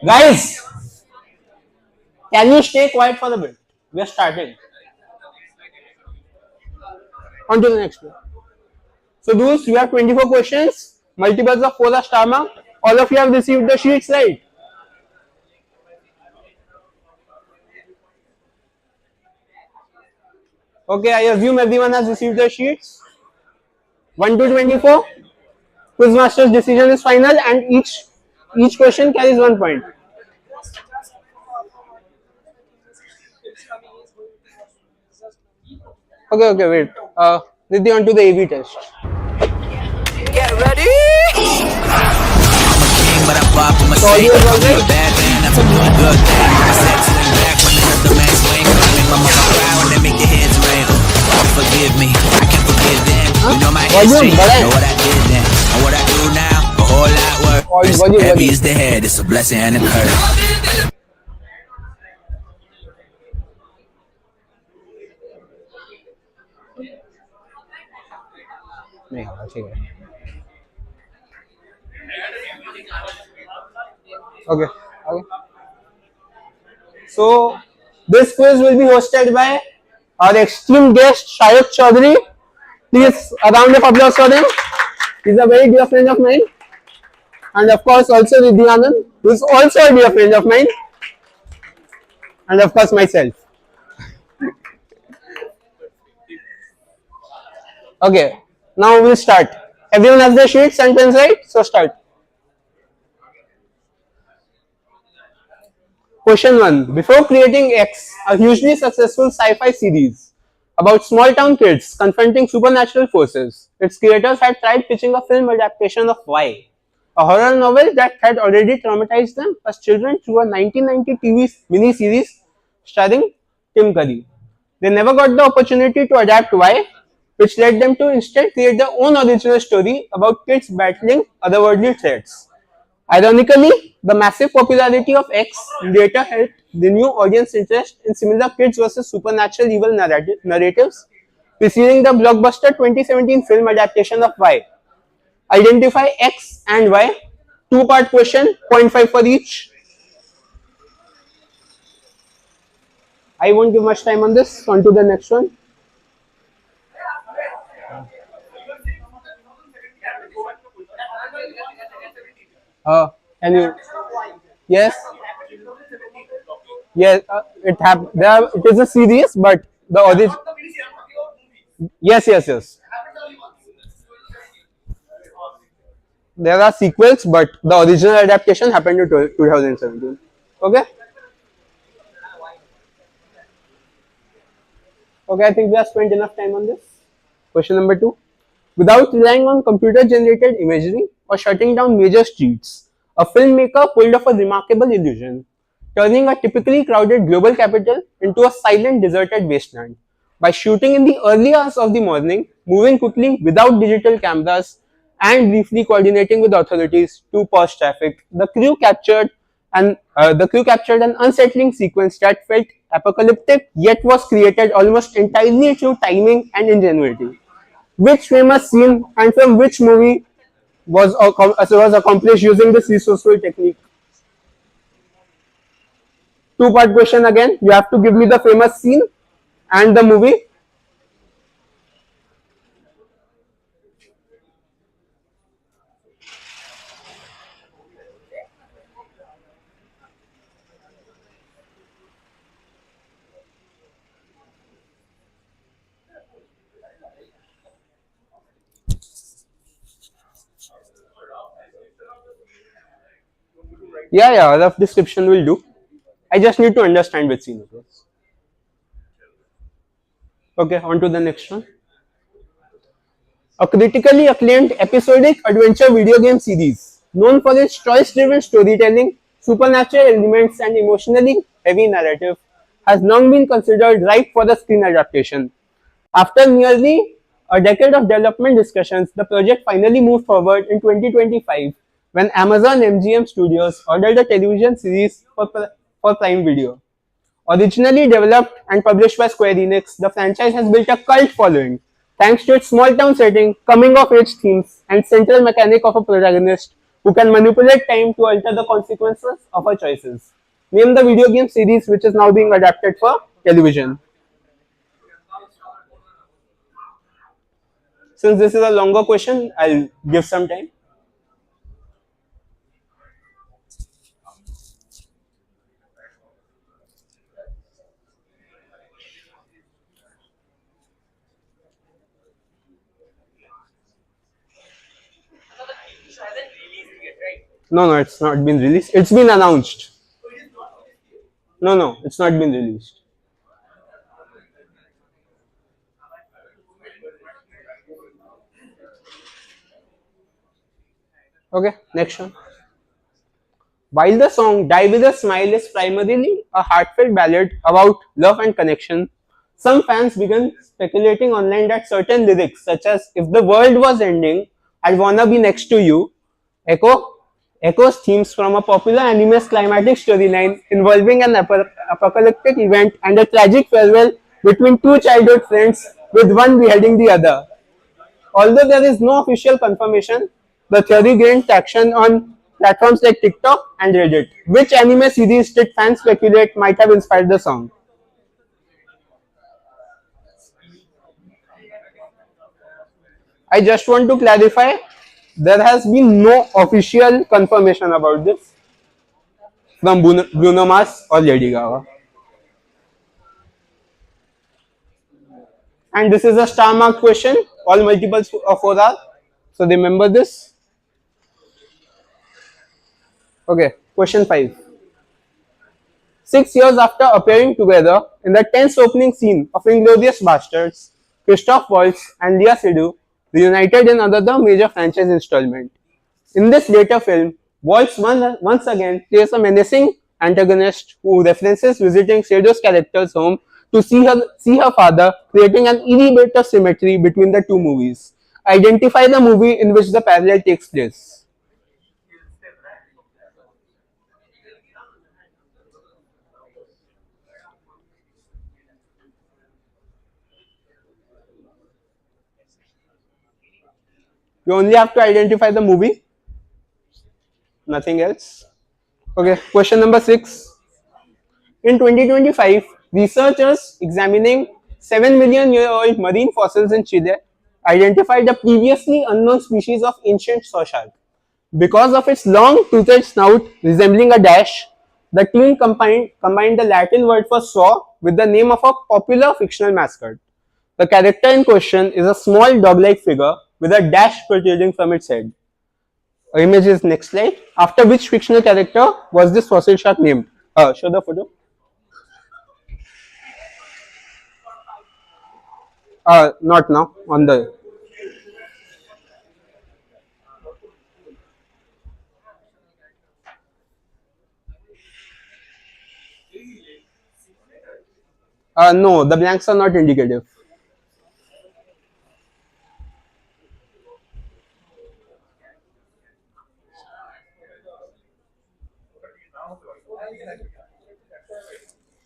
Guys, can you stay quiet for a bit? We are starting. On to the next one. So, those we have 24 questions, multiples of 4 are star mark. All of you have received the sheets, right? Okay, I assume everyone has received the sheets. 1 to 24. Quizmaster's decision is final, and each question carries 1 point. Okay, wait. Nidhi, on to the AV test. Get ready. I'm a king, but I bop with my saint. I'm a bad man, I'm doing good things. My sex swing back when they let the man swing. I make my mother cry when they make your heads ring. Forgive me, I can't forgive them. You know my history, know what I did then, and what I do now. A whole lot worse. Heavy is the head, it's a blessing and a curse. Okay. So, this quiz will be hosted by our extreme guest Shayok Chaudhary. Please, a round of applause for him. He's a very dear friend of mine. And of course, also Nidhi Anand, who is also a dear friend of mine. And of course, myself. Okay, now we'll start. Everyone has their sheets and pens, right? So start. Question 1. Before creating X, a hugely successful sci-fi series about small-town kids confronting supernatural forces, its creators had tried pitching a film adaptation of Y, a horror novel that had already traumatized them as children through a 1990 TV miniseries starring Tim Curry. They never got the opportunity to adapt Y, which led them to instead create their own original story about kids battling otherworldly threats. Ironically, the massive popularity of X later helped renew audience interest in similar kids versus supernatural evil narratives, preceding the blockbuster 2017 film adaptation of Y. Identify X and Y. Two-part question, 0.5 for each. I won't give much time on this. On to the next one. Can you? Yes. Yes. It is a series, but the origin. Yes. There are sequels, but the original adaptation happened in 2017. Okay. Okay, I think we have spent enough time on this. Question number 2. Without relying on computer-generated imagery or shutting down major streets, a filmmaker pulled off a remarkable illusion, turning a typically crowded global capital into a silent, deserted wasteland. By shooting in the early hours of the morning, moving quickly without digital cameras, and briefly coordinating with authorities to pause traffic, the crew captured an unsettling sequence that felt apocalyptic yet was created almost entirely through timing and ingenuity. Which famous scene and from which movie was accomplished using this resourceful technique? Two-part question again. You have to give me the famous scene and the movie. Yeah, rough description will do. I just need to understand which scene it was. Okay, on to the next one. A critically acclaimed episodic adventure video game series, known for its choice-driven storytelling, supernatural elements, and emotionally heavy narrative, has long been considered ripe for the screen adaptation. After nearly a decade of development discussions, the project finally moved forward in 2025 when Amazon MGM Studios ordered a television series for Prime Video. Originally developed and published by Square Enix, the franchise has built a cult following thanks to its small town setting, coming of age themes, and central mechanic of a protagonist who can manipulate time to alter the consequences of her choices. Name the video game series which is now being adapted for television. Since this is a longer question, I'll give some time. No, no, it's not been released. It's been announced. No, no, it's not been released. Okay, next one. While the song Die With a Smile is primarily a heartfelt ballad about love and connection, some fans began speculating online that certain lyrics, such as If the world was ending, I'd wanna be next to you, echo echoes themes from a popular anime's climatic storyline involving an apocalyptic event and a tragic farewell between two childhood friends, with one beheading the other. Although there is no official confirmation, the theory gained traction on platforms like TikTok and Reddit. Which anime series did fans speculate might have inspired the song? I just want to clarify, there has been no official confirmation about this from Bruno Mars or Lady Gaga. And this is a star marked question, all multiples of 4 are. So remember this. Okay, question 5. 6 years after appearing together in the tense opening scene of Inglorious Bastards, Christoph Waltz and Lea Seydoux reunited in another major franchise installment. In this later film, Waltz once again plays a menacing antagonist who references visiting Seydoux's character's home to see her father, creating an eerie bit of symmetry between the two movies. Identify the movie in which the parallel takes place. You only have to identify the movie, nothing else. Okay, question number 6. In 2025, researchers examining 7 million year old marine fossils in Chile identified a previously unknown species of ancient saw shark. Because of its long toothed snout resembling a dash, the team combined the Latin word for saw with the name of a popular fictional mascot. The character in question is a small dog-like figure with a dash protruding from its head. Image is next slide. After which fictional character was this fossil shark named? Show the photo. Not now. On the no, the blanks are not indicative.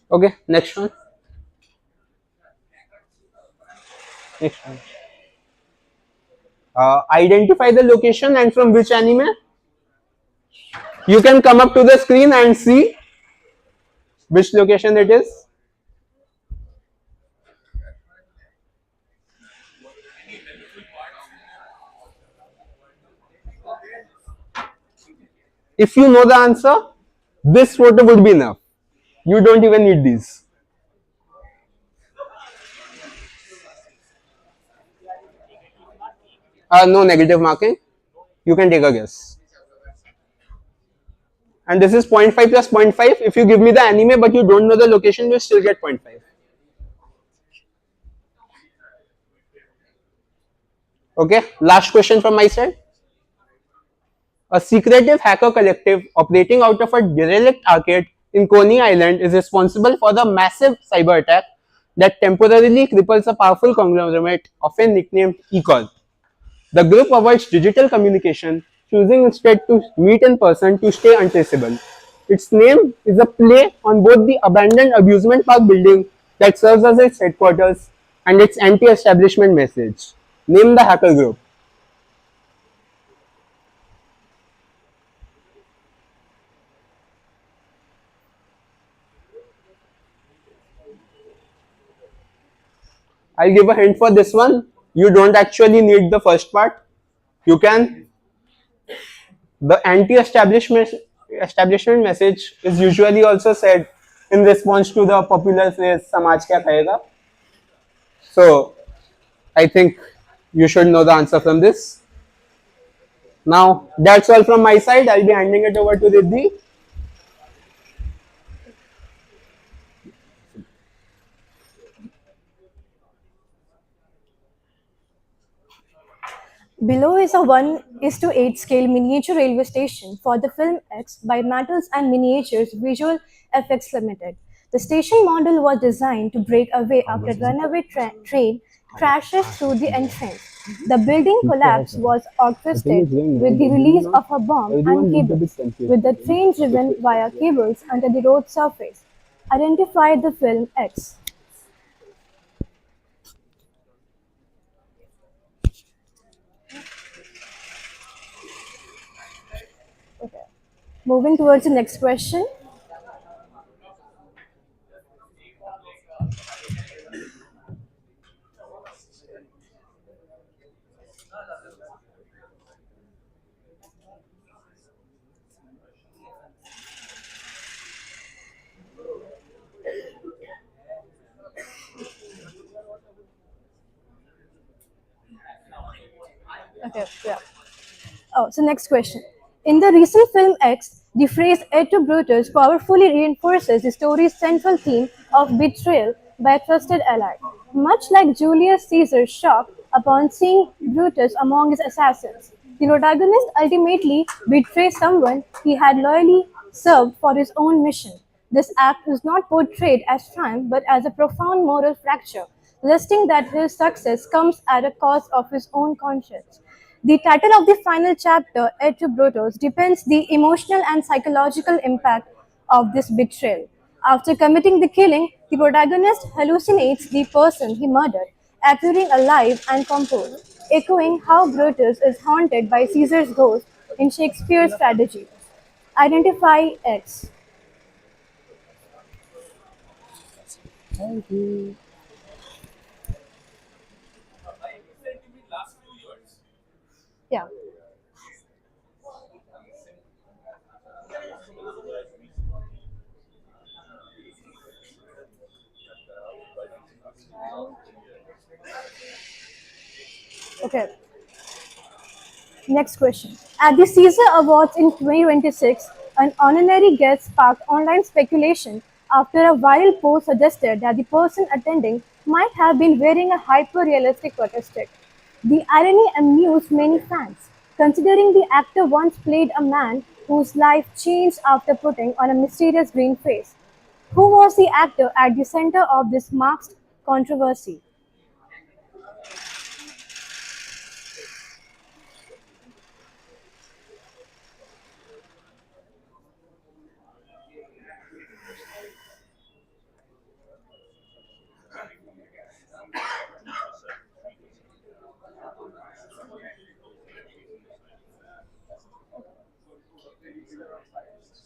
Okay, next one. Next one. Identify the location and from which anime. You can come up to the screen and see which location it is. If you know the answer, this photo would be enough. You don't even need these. No negative marking. You can take a guess. And this is 0.5 plus 0.5. If you give me the anime but you don't know the location, you still get 0.5. Okay, last question from my side. A secretive hacker collective operating out of a derelict arcade in Coney Island is responsible for the massive cyber attack that temporarily cripples a powerful conglomerate, often nicknamed eCorp. The group avoids digital communication, choosing instead to meet in person to stay untraceable. Its name is a play on both the abandoned amusement park building that serves as its headquarters and its anti-establishment message. Name the hacker group. I'll give a hint for this one. You don't actually need the first part. You can. The anti-establishment message is usually also said in response to the popular phrase "Samaj kya kahega." So I think you should know the answer from this. Now that's all from my side. I'll be handing it over to Riddhi. Below is a 1:8 scale miniature railway station for the film X by Metals and Miniatures Visual Effects Limited. The station model was designed to break away after runaway train crashes through the entrance. The building collapse was orchestrated with the release of a bomb and cables, with the train driven via cables under the road surface. Identify the film X. Okay. Moving towards the next question. Okay, yeah. Oh, so next question. In the recent film X, the phrase "et tu, Brutus" powerfully reinforces the story's central theme of betrayal by a trusted ally. Much like Julius Caesar's shock upon seeing Brutus among his assassins, the protagonist ultimately betrays someone he had loyally served for his own mission. This act is not portrayed as triumph but as a profound moral fracture, listing that his success comes at a cost of his own conscience. The title of the final chapter, Et tu, Brutus, depends the emotional and psychological impact of this betrayal. After committing the killing, the protagonist hallucinates the person he murdered, appearing alive and composed, echoing how Brutus is haunted by Caesar's ghost in Shakespeare's tragedy. Identify X. Yeah. Okay. Next question. At the Caesar Awards in 2026, an honorary guest sparked online speculation after a viral post suggested that the person attending might have been wearing a hyper realistic protest. The irony amused many fans, considering the actor once played a man whose life changed after putting on a mysterious green face. Who was the actor at the center of this masked controversy?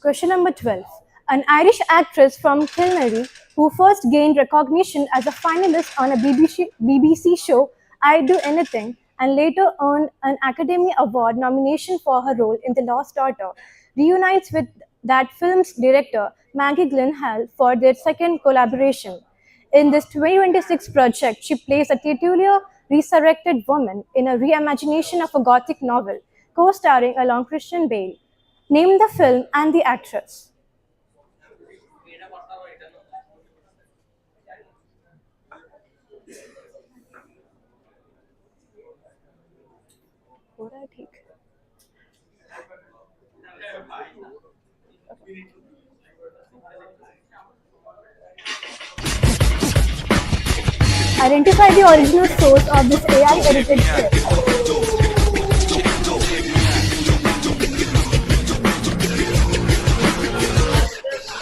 Question number 12. An Irish actress from Kilnary who first gained recognition as a finalist on a BBC show I'd Do Anything and later earned an Academy Award nomination for her role in The Lost Daughter reunites with that film's director Maggie Gyllenhaal for their second collaboration. In this 2026 project, she plays a titular resurrected woman in a reimagination of a Gothic novel, co-starring along Christian Bale. Name the film and the actress. What I think. Identify the original source of this AI edited script.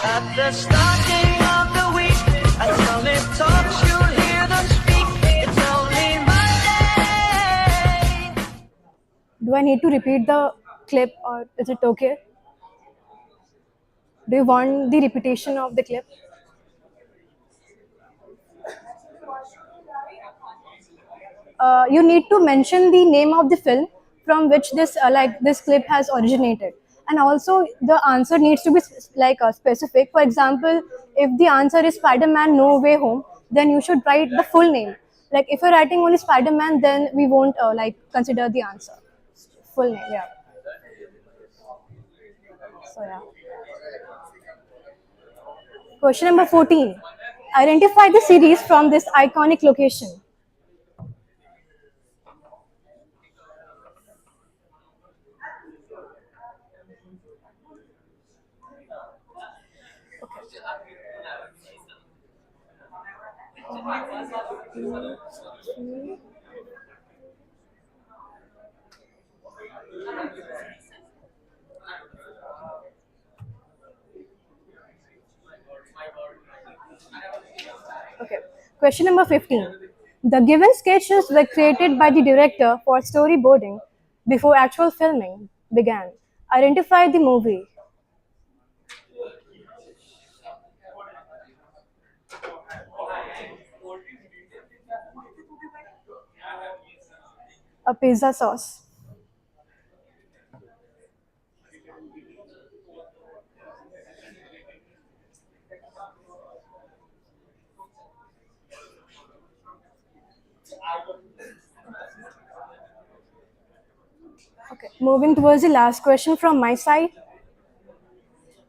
At the starting of the week, as long as talks, you'll hear them speak. It's only Monday. Do I need to repeat the clip or is it okay? Do you want the repetition of the clip? you need to mention the name of the film from which this clip has originated, and also the answer needs to be specific. For example, if the answer is Spider-Man No Way Home, then you should write the full name. Like if you're writing only Spider-Man, then we won't consider the answer full name. Yeah. So yeah. Question number 14. Identify the series from this iconic location. Okay. Question number 15. The given sketches were created by the director for storyboarding before actual filming began. Identify the movie. A pizza sauce. Okay. Moving towards the last question from my side.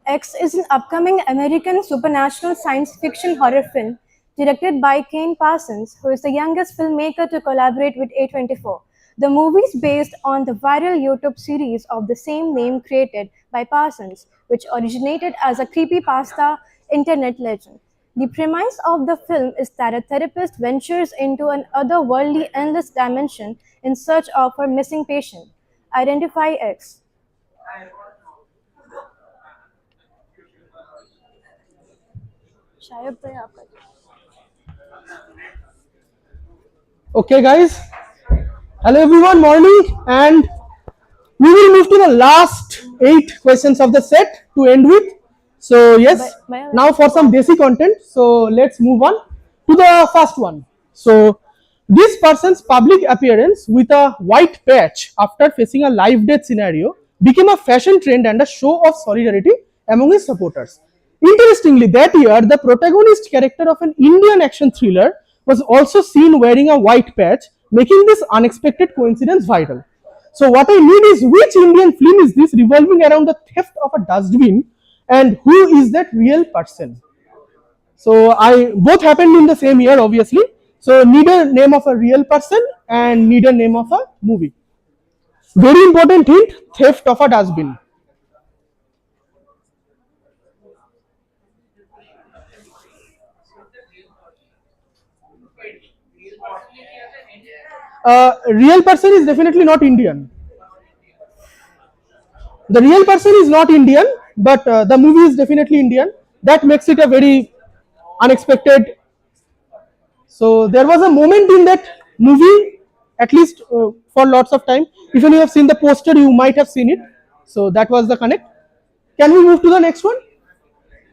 X is an upcoming American supernatural science fiction horror film directed by Kane Parsons, who is the youngest filmmaker to collaborate with A24. The movie is based on the viral YouTube series of the same name created by Parsons, which originated as a creepypasta internet legend. The premise of the film is that a therapist ventures into an otherworldly endless dimension in search of her missing patient. Identify X. शायद तो यहाँ पर Okay, guys. Hello, everyone. Morning, and we will move to the last 8 questions of the set to end with. So yes, now for some basic content. So let's move on to the first one. So this person's public appearance with a white patch after facing a life death scenario became a fashion trend and a show of solidarity among his supporters. Interestingly, that year the protagonist character of an Indian action thriller was also seen wearing a white patch, making this unexpected coincidence viral. So what I need is, which Indian film is this revolving around the theft of a dustbin, and who is that real person? So both happened in the same year, obviously. So neither name of a real person and neither name of a movie. Very important hint: theft of a dustbin. Real person is definitely not Indian. The real person is not Indian, but the movie is definitely Indian. That makes it a very unexpected. So there was a moment in that movie, at least for lots of time. If you have seen the poster, you might have seen it. So that was the connect. Can we move to the next one?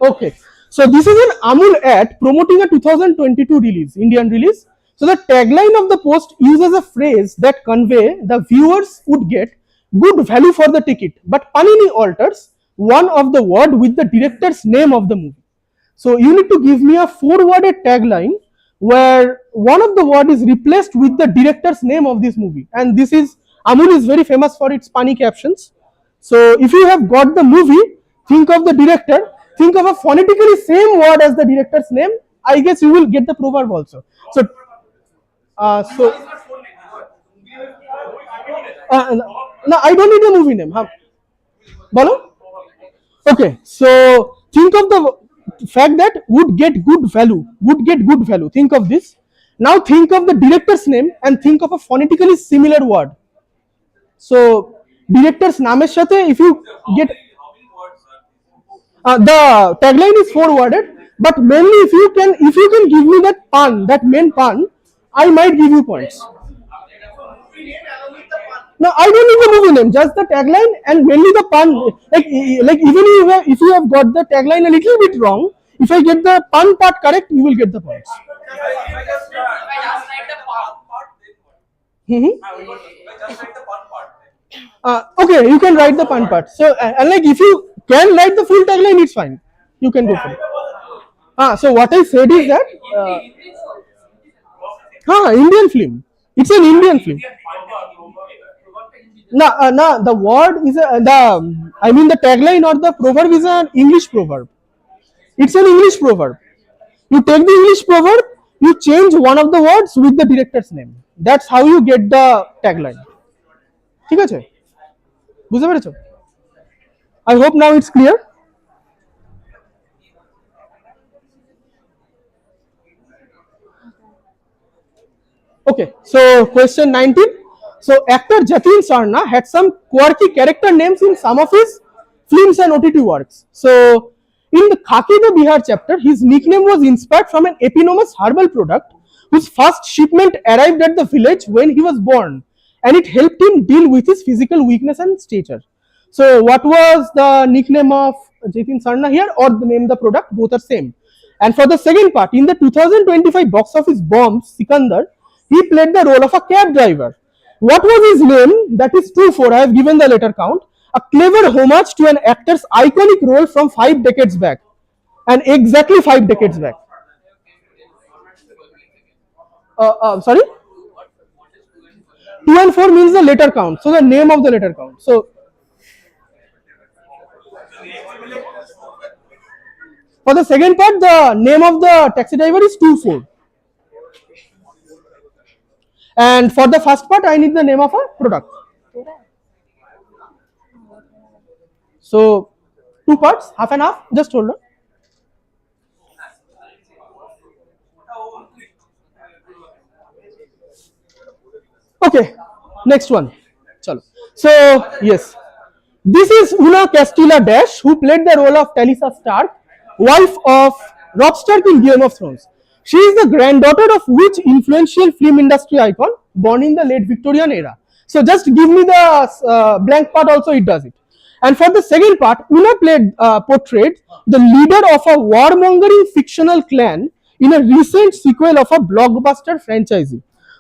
Okay. So this is an Amul ad promoting a 2022 release, Indian release. So the tagline of the post uses a phrase that convey the viewers would get good value for the ticket, but Panini alters one of the word with the director's name of the movie. So you need to give me a 4-worded tagline where one of the word is replaced with the director's name of this movie. And this is, Amul is very famous for its Pani captions. So if you have got the movie, think of the director, think of a phonetically same word as the director's name, I guess you will get the proverb also. So no, I don't need the movie name. Bolo? Okay, so think of the fact that would get good value. Think of this. Now think of the director's name and think of a phonetically similar word. So director's name's সাথে, if you get the tagline is 4-worded, but mainly if you can give me that pun, that main pun, I might give you points. No, I don't need the movie name, just the tagline and mainly the pun. Like even if you have got the tagline a little bit wrong, if I get the pun part correct, you will get the points. Okay, you can write the pun part. So, and like if you can write the full tagline, it's fine. You can go for it. So what I said is that Indian film. It's an Indian film. No, the word is I mean the tagline or the proverb is an English proverb. It's an English proverb. You take the English proverb, you change one of the words with the director's name. That's how you get the tagline. ঠিক আছে? বুঝতে পেরেছো? I hope now it's clear. Okay, so question 19. So actor Jatin Sarna had some quirky character names in some of his films and OTT works. So in the Khaki the Bihar chapter, his nickname was inspired from an eponymous herbal product whose first shipment arrived at the village when he was born, and it helped him deal with his physical weakness and stature. So what was the nickname of Jatin Sarna here, or the name of the product? Both are same. And for the second part, in the 2025 box office bomb Sikandar, he played the role of a cab driver. What was his name? That is 2-4. I have given the letter count. A clever homage to an actor's iconic role from 5 decades back. And exactly 5 decades back. Sorry? 2 and 4 means the letter count. So the name of the letter count. So for the second part, the name of the taxi driver is 2-4. And for the first part, I need the name of a product. So 2 parts, half and half. Just hold on. Okay, next one. Chalo. So yes, this is Una Castilla Dash, who played the role of Talisa Stark, wife of Robb Stark in Game of Thrones. She is the granddaughter of which influential film industry icon born in the late Victorian era? So just give me the blank part also, it does it. And for the second part, Una portrayed the leader of a warmongering fictional clan in a recent sequel of a blockbuster franchise.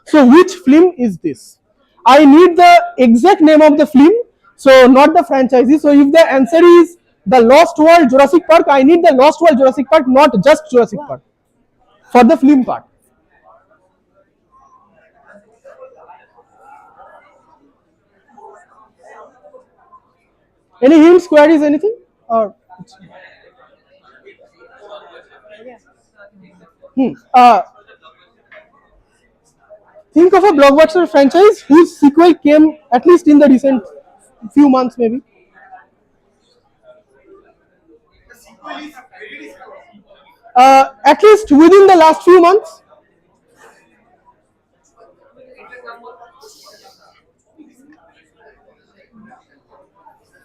So which film is this? I need the exact name of the film, so not the franchise. So if the answer is the Lost World Jurassic Park, I need the Lost World Jurassic Park, not just Jurassic Park. For the film part. Any hints, queries, anything? Or think of a blockbuster franchise whose sequel came at least in the recent few months, maybe. At least within the last few months.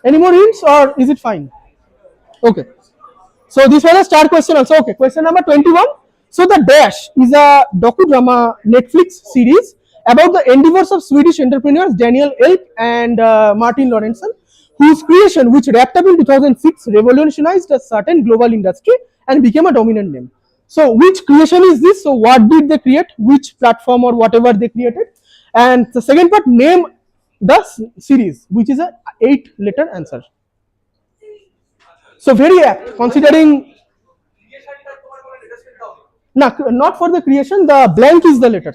Any more hints, or is it fine? Okay. So this was a star question also. Okay, question number 21. So The Dash is a docudrama Netflix series about the endeavors of Swedish entrepreneurs Daniel Elk and Martin Lorentzen, whose creation, which wrapped up in 2006, revolutionized a certain global industry and became a dominant name. So which creation is this? So what did they create? Which platform or whatever they created? And the second part, name the series, which is a 8-letter answer. So very apt, considering. No, not for the creation. The blank is the letter.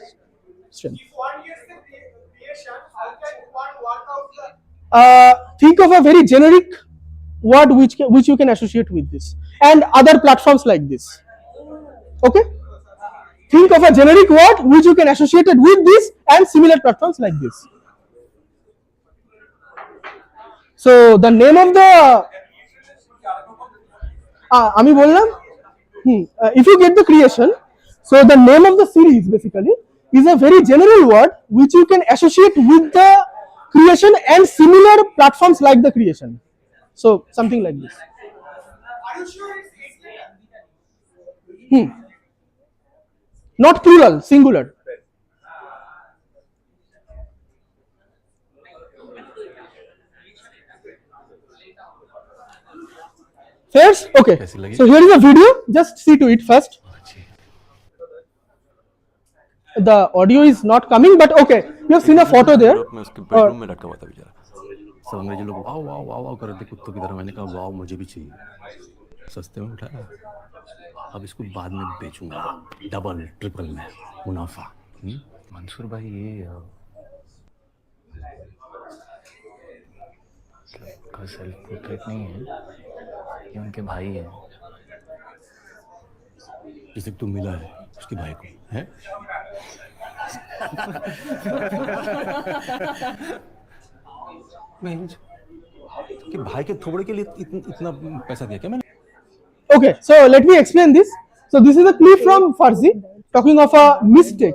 Think of a very generic word which you can associate with this, and other platforms like this. Okay. Think of a generic word which you can associate it with this and similar platforms like this. So the name of the আমি বললাম if you get the creation, so the name of the series basically is a very general word which you can associate with the creation and similar platforms like the creation. So something like this. Are you sure it's not plural, singular. First, okay. So here is a video. Just see to it first. the audio is not coming, but okay, you have seen a photo there. मैं उसके bedroom में लटका हुआ था बेचारा। सब अंग्रेजी लोग वाव वाव वाव वाव कर रहे थे कुत्तों की तरह। मैंने कहा वाव मुझे भी चाहिए। सस्ते में उठाया, अब इसको बाद में बेचूंगा डबल ट्रिपल में मुनाफा। मंसूर भाई ये का सेल्फ पोर्ट्रेट नहीं है, ये उनके भाई है जिसे तू मिला है उसके भाई को है। कि भाई के थोबड़े के लिए इतना पैसा दिया क्या मैंने? Okay, so let me explain this. So this is a clip from Farsi talking of a mistake.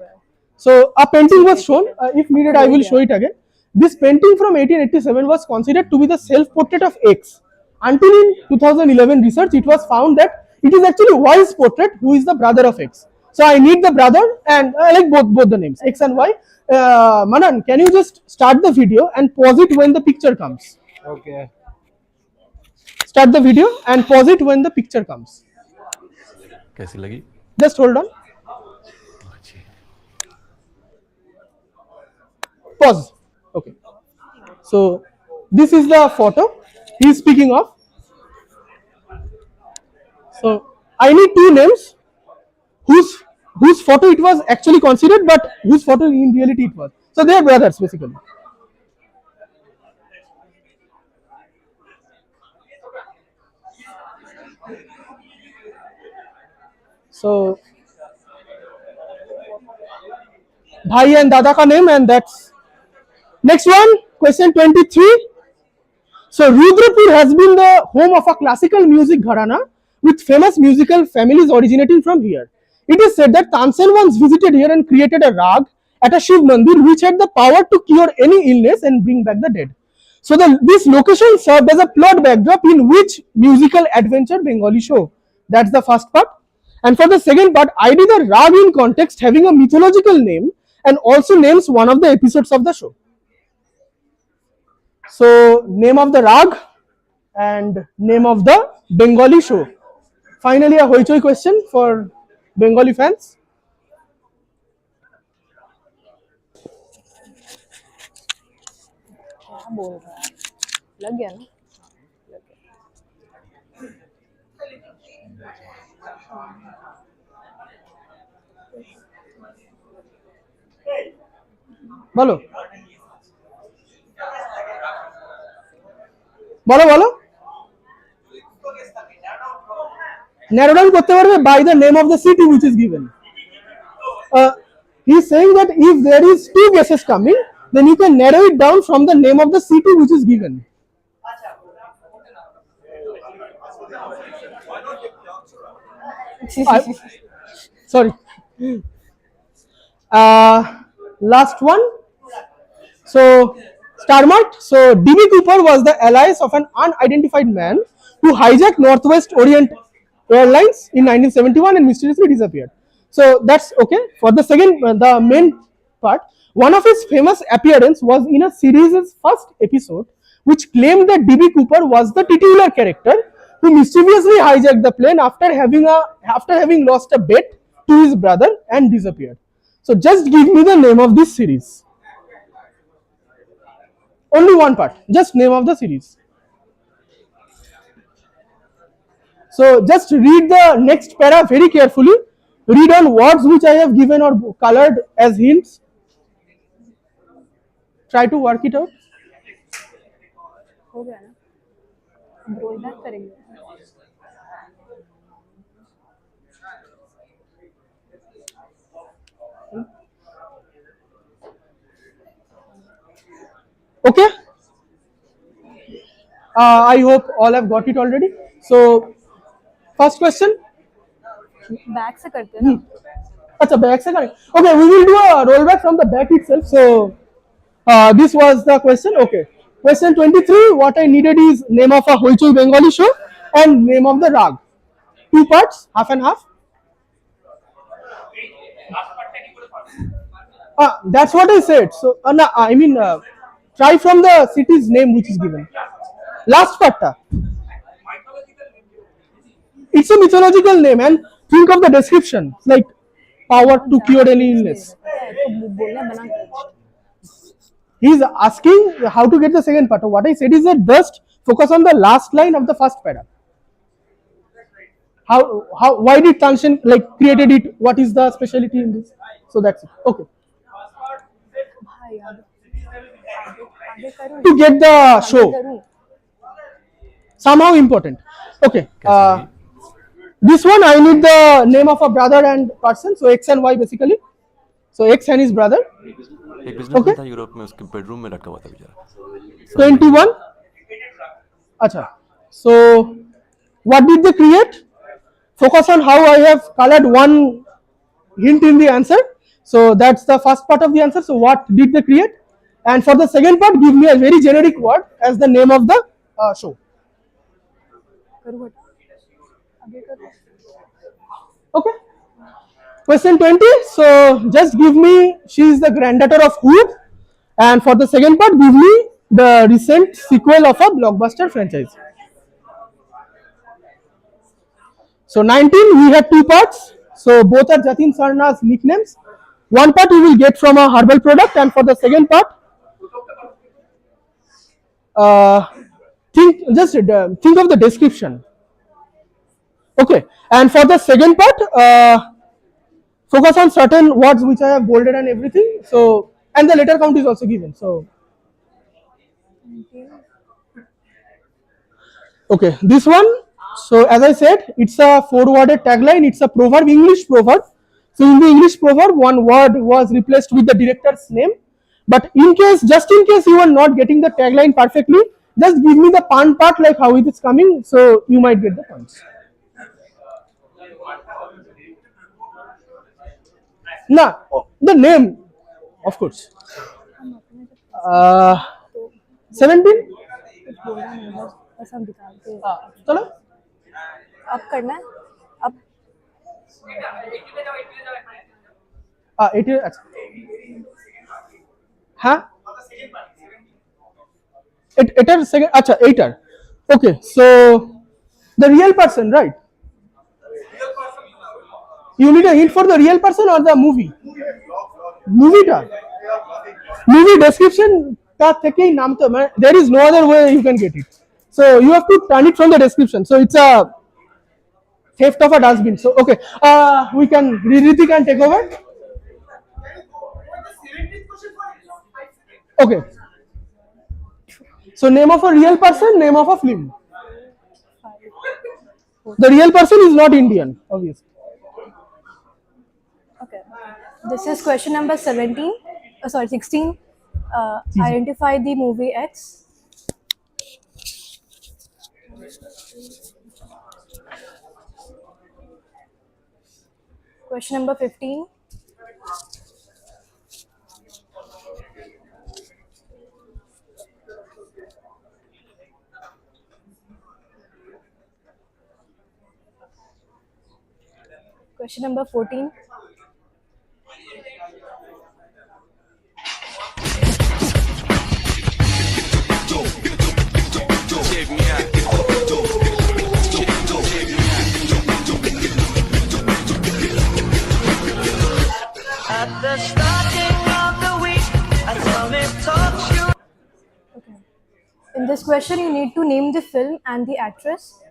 So a painting was shown. If needed, I will show it again. This painting from 1887 was considered to be the self-portrait of X. Until in 2011 research, it was found that it is actually Y's portrait, who is the brother of X. So I need the brother, and I like both the names, X and Y. Manan, can you just start the video and pause it when the picture comes? Okay. Start the video and pause it when the picture comes. कैसी लगी? Just hold on. Pause. Okay. So this is the photo he is speaking of. So I need two names whose photo it was actually considered, but whose photo in reality it was. So they are brothers basically. So Bhai and Dada ka name, and that's next one. Question 23. So Rudrapur has been the home of a classical music gharana with famous musical families originating from here. It is said that Tansen once visited here and created a rag at a Shiv Mandir which had the power to cure any illness and bring back the dead. So this location served as a plot backdrop in which musical adventure Bengali show. That's the first part. And for the second part, I did a rag in context having a mythological name and also names one of the episodes of the show. So name of the rag and name of the Bengali show. Finally, a hoichoi question for Bengali fans. क्या बोल रहा है? लग गया ना? বলো বলো বলো narrow down করতে পারবে by the name of the city which is given. He is saying that if there is two guesses coming, then you can narrow it down from the name of the city which is given. Sorry. Last one. So star marked. So DB Cooper was the alias of an unidentified man who hijacked Northwest Orient Airlines in 1971 and mysteriously disappeared. So that's okay. For the second, the main part, one of his famous appearance was in a series' first episode, which claimed that DB Cooper was the titular character who mischievously hijacked the plane after having lost a bet to his brother and disappeared. So just give me the name of this series. Only one part, just name of the series. So just read the next para very carefully. Read on words which I have given or colored as hints. Try to work it out. हो गया ना? अब roll back करेंगे. Okay. I hope all have got it already. So first question. Back से करते हैं ना? अच्छा back से करें. Okay, we will do a rollback from the back itself. So this was the question. Okay. Question 23. What I needed is name of a Hoichoi Bengali show and name of the rag. Two parts, half and half. That's what I said. So no, I mean try from the city's name which is given. Last part. It's a mythological name, and think of the description. Like power to cure any illness. He is asking how to get the second part. What I said is that just focus on the last line of the first para. Why did Tanshan like created it? What is the specialty in this? So that's it. Okay. To get the show somehow important. Okay. This one I need the name of a brother and person. So X and Y basically. So X and his brother. एक businessman था Europe में, उसके bedroom में रखा हुआ था बेचारा 21. Acha. So what did they create? Focus on how I have colored one hint in the answer. So that's the first part of the answer. So what did they create? And for the second part, give me a very generic word as the name of the show. Okay. Question 20. So just give me, she is the granddaughter of who? And for the second part, give me the recent sequel of a blockbuster franchise. So 19, we have two parts. So both are Jatin Sarna's nicknames. One part you will get from a herbal product, and for the second part, think of the description. Okay, and for the second part, focus on certain words which I have bolded and everything. So, and the letter count is also given. So, okay, this one. So, as I said, it's a four-worded tagline. It's a proverb, English proverb. So, in the English proverb, one word was replaced with the director's name. But in case, just in case you are not getting the tagline perfectly, just give me the pun part like how it is coming. So, you might get the points. Nah, the name, of course. 17. चलो अब करना है अब 18 अच्छा हाँ एटर second अच्छा एटर okay so the real person right you need a hint for the real person or the movie movie description का थे नाम तो there is no other way you can get it so you have to turn it from the description so it's a theft of a dustbin so okay we can Ririti can take over okay so name of a real person name of a film the real person is not Indian obviously okay this is question number 17 sorry 16 identify the movie X question number 15 question number 14 At the starting of the week, I told me talk you. okay in this question you need to name the film and the actress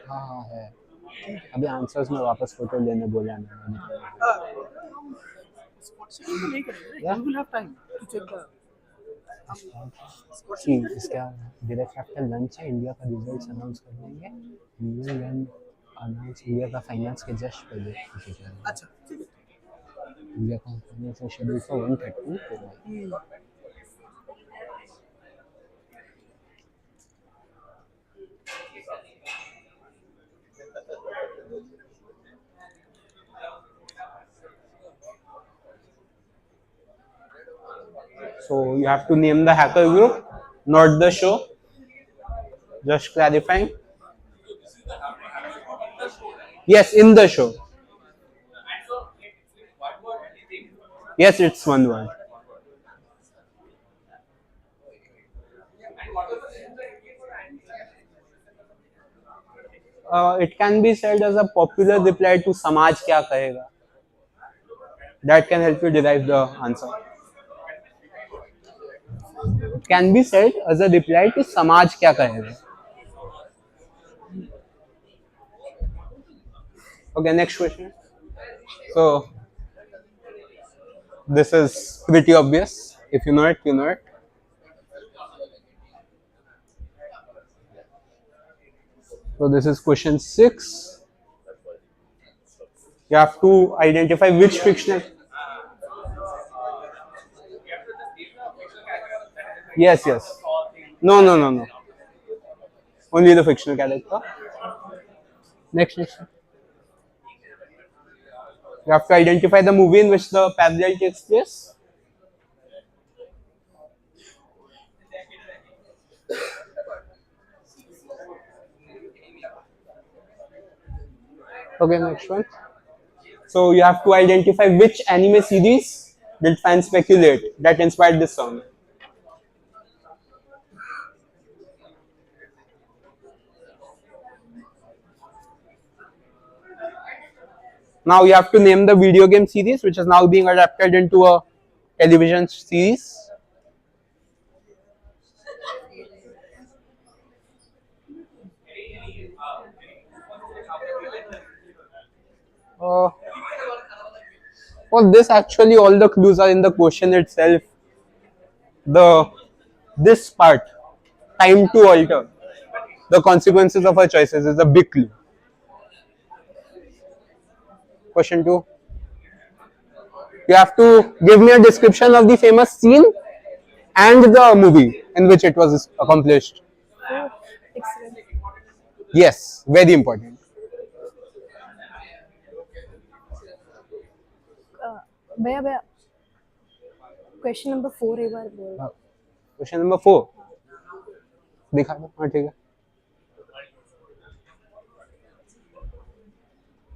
हाँ हाँ है अभी answers में वापस photo लेने बोला मैंने you will have time to check the सी इसका डायरेक्ट आफ्टर लंच है इंडिया का रिजल्ट्स अनाउंस कर देंगे न्यू अनाउंस इंडिया का फाइनेंस के जस्ट पहले अच्छा ठीक है इंडिया का finance schedule for 130 So you have to name the hacker group, not the show. Just clarifying. Yes, in the show. Yes, it's one word. It can be said as a popular reply to Samaj kya kahega. That can help you derive the answer. It can be said as a reply to Samaj kya kahega. Okay, next question. So this is pretty obvious. If you know it, you know it. So this is question 6. You have to identify which fictional. Yes, yes. No, no, no, no. Only the fictional character. Next. You have to identify the movie in which the parallel takes place. Okay, next one. So you have to identify which anime series did fans speculate that inspired this song. Now you have to name the video game series which is now being adapted into a television series. Well, this actually all the clues are in the question itself. This part, time to alter the consequences of our choices, is a big clue. Question 2. You have to give me a description of the famous scene and the movie in which it was accomplished. Excellent. Yes, very important. भैया question number 4 एक बार बोल. Question number 4 दिखा दो. हाँ ठीक है.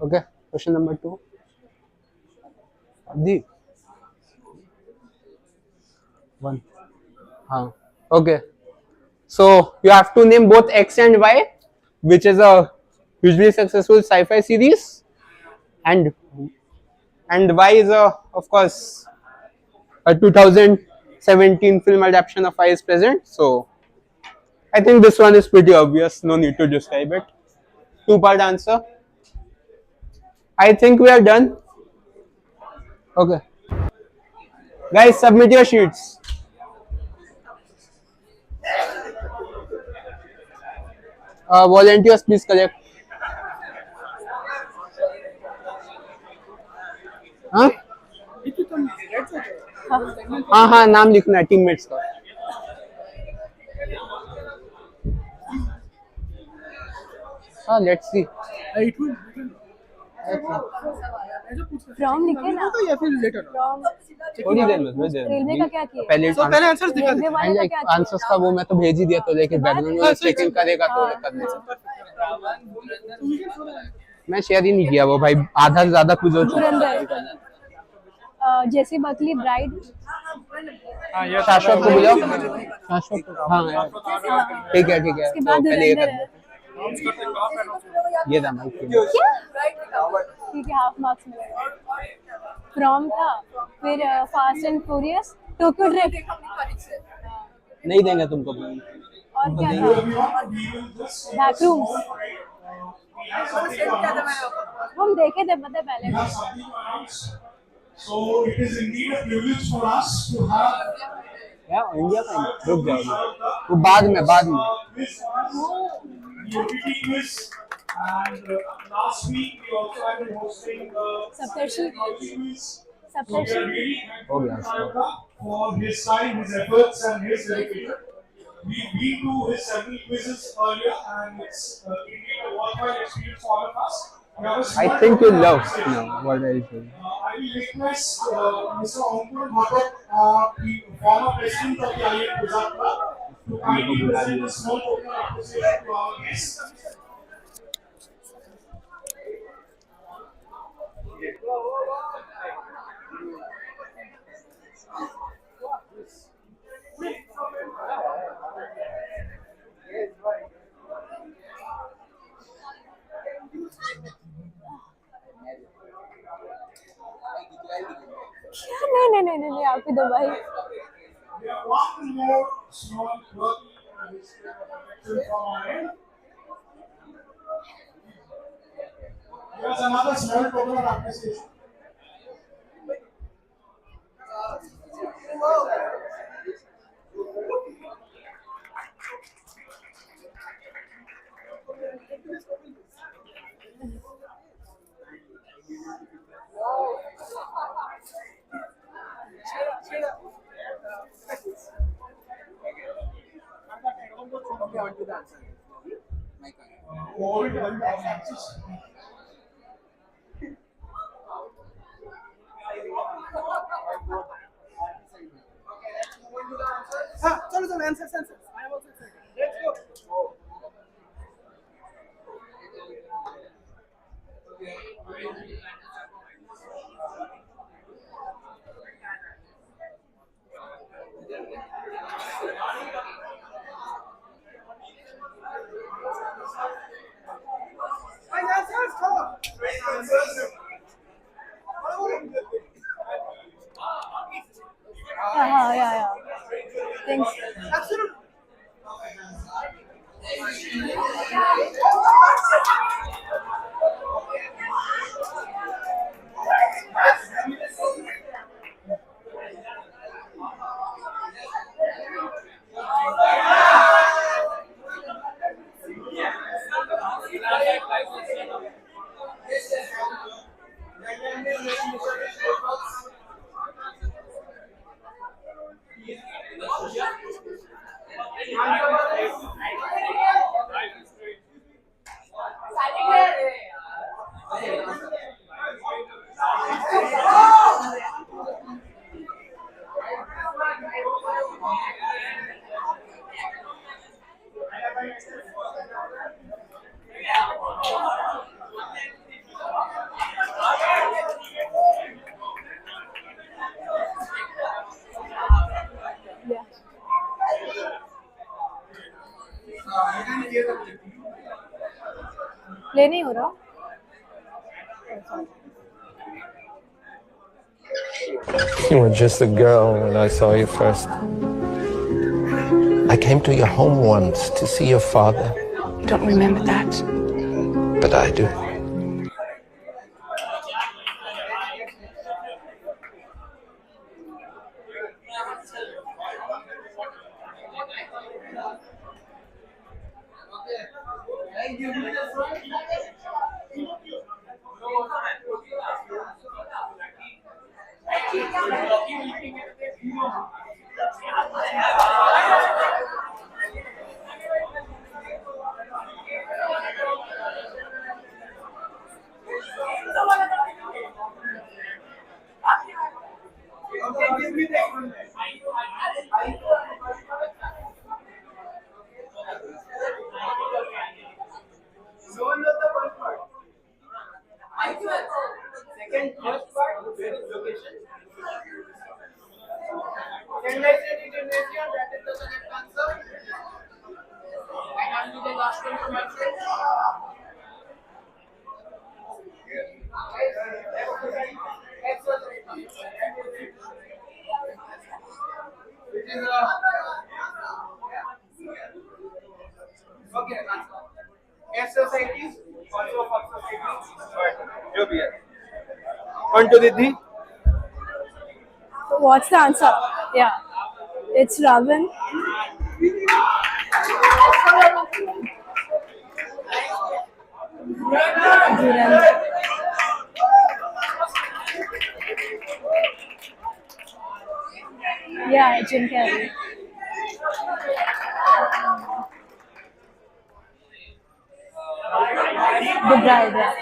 Okay, question number 2. दी 1. हाँ. Okay. So you have to name both X and Y, which is a hugely successful sci-fi series, and Y is of course a 2017 film adaptation of Y is Present. So I think this one is pretty obvious. No need to describe it. 2-part answer. I think we are done. Okay. Guys, submit your sheets. Volunteers, please collect. हाँ हाँ हाँ, नाम लिखना है teammates का. हाँ, let's see. From लिखे ना या फिर लेटर. फ्रॉम थोड़ी देर में रेलवे का क्या किया. पहले पहले आंसर्स दिखा रेलवे वाले का क्या किया. आंसर्स का वो मैं तो भेज ही दिया, तो लेकिन बैकग्राउंड में चेकिंग करेगा तो करने. मैं शेयर ही नहीं किया वो भाई, आधा से ज्यादा कुछ हो चुका. जैसी बकली ब्राइड. शाश्वत को बुलाओ. शाश्वत को. हाँ यार, ठीक है ठीक है. उसके तो बाद पहले ये धुरंधर कर है. ये था माइक. क्या ठीक है, हाफ मार्क्स मिलेगा. फ्रॉम था, फिर fast and furious, Tokyo drift. नहीं देंगे तुमको. और क्या था, बैकरूम्स. हम देखे थे पता है पहले. So it is indeed a privilege for us to have यार इंडिया का रुक जाओ, वो बाद में this the OTT quiz, and last week we also had been hosting the Saptarishi. quiz. So we Saptarishi. are really हो thankful गया. to Sayoka for his time, his efforts, and his dedication. We've been to his several quizzes earlier, and it's indeed a worthwhile experience for all of us. We have a I small think you group love of what I say. I will request Mr. Ankur Bhagat, former president of the IIT Quizzophrenia, to kindly present a small token of appreciation to our guests. नहीं आप ही दो भाई. We have one more small work from our end. Here's another small token of appreciation. Yeah. Thanks. Yeah. Play नहीं हो रहा. You were just a girl when I saw you first. I came to your home once to see your father. I don't remember that. But I do. On to Didi. What's the answer? Yeah. It's Ravan. Dhurandhar. Yeah, Jim Carrey. The Bride.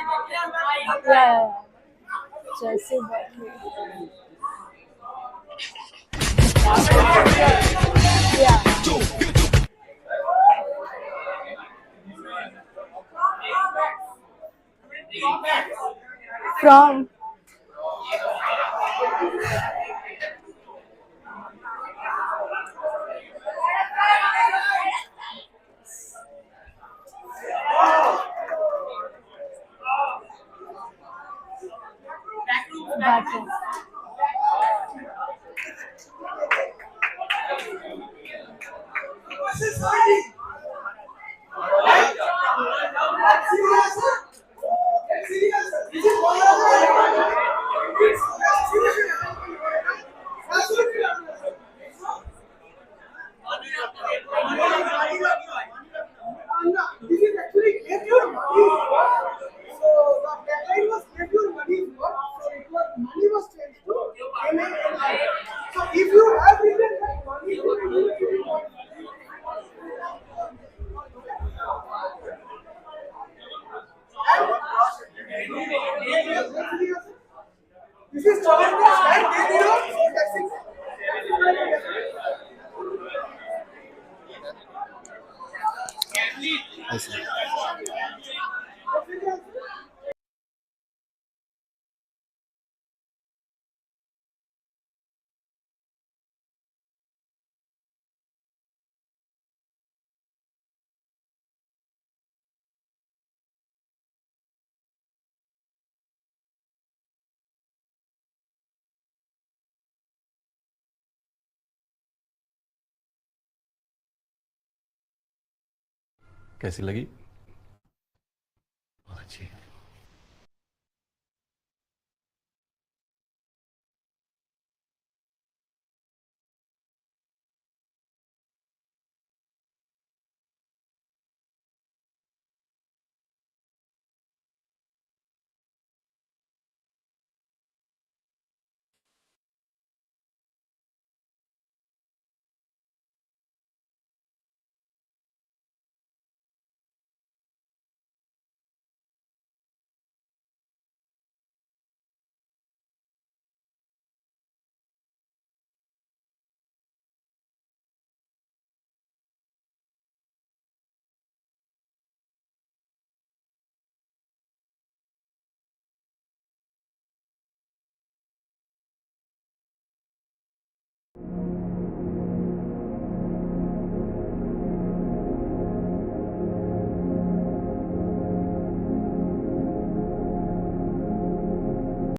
Yeah. Chelsea Berkeley. Yeah. From bathroom. This is actually get your money worth. So the tagline was get your money worth. So it was money was changed to MANI. So if you have written that money, you will use it. This is challenge and they are taxing. I see. कैसी लगी? बहुत अच्छी।